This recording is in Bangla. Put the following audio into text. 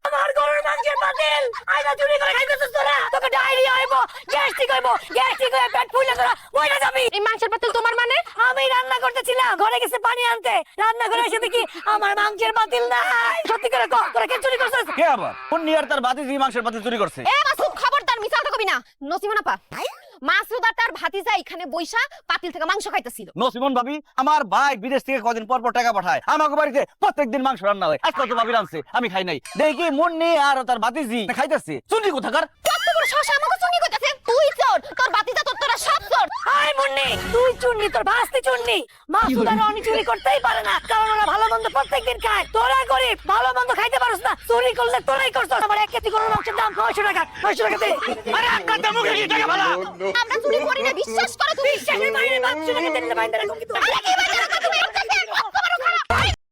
আমার গরুর মাংসের পাতিল আইনা চুরি করে খাইতেছিস তোরা, তোকে ডায়রিয়া হইব, গ্যাস্ট্রিক হয়ে পেট ফুলে তোরা মরে যাবি। এই মাংসের পাতিল তোমার মানে? আমি রান্না করতেছিলাম, ঘরে গেছে পানি আনতে, রান্না করে এসে দেখি আমার মাংসের পাতিল নাই। সত্যি করে কর, তোরা কে চুরি করছিস? কে আবার? মুন্নি আর তার ভাতিজি মাংসের পাতিল চুরি করছে। এ মাসুদ, খবরদার মিছা কথা কবি না। নসিমন আপা, মাসুদ আর তার ভাতিজা এখানে বইসা পাতিল থেকে মাংস খাইতেছিল। নসিমন ভাবি, আমার ভাই বিদেশ থেকে কদিন পর পর টাকা পাঠায়, আমাকে বাড়িতে প্রত্যেকদিন মাংস রান্না হয়। আজকে তো ভাবি রাঁধছে, আমি খাই নাই। দেখি মুন্নি আর তার ভাতিজি খাইতেছে। চুরি কোথাকার? কত বড় সাহস আমাকে চুরি কইতাছে? তুই চোর, তোর ভাতিজা তোরা সব চোর। আয় মুন্নি, তুই চুন্নি, তোর ভাস্তি চুন্নি। মাসুদ আর অনি চুরি করতেই পারে না, কারণ ওরা ভালো মন্দ প্রত্যেকদিন খায়। তোরা গরিব, ভালো মন্দ খাইতে পারছ না, চুরি করলে তোরাই করছস। আমার 1 কেজি গরুর মাংসের দাম 900 টাকা। 900 টাকা দে। আরে আপনার তো মুখে কি টাকা বলা? আমরা চুরি করি না, বিশ্বাস করো তুমি। বিশ্বাসের বাইরে 500 টাকা দিলে বাইন্দা রাখো কিন্তু। আরে কি বাইরে রাখো তুমি? একটা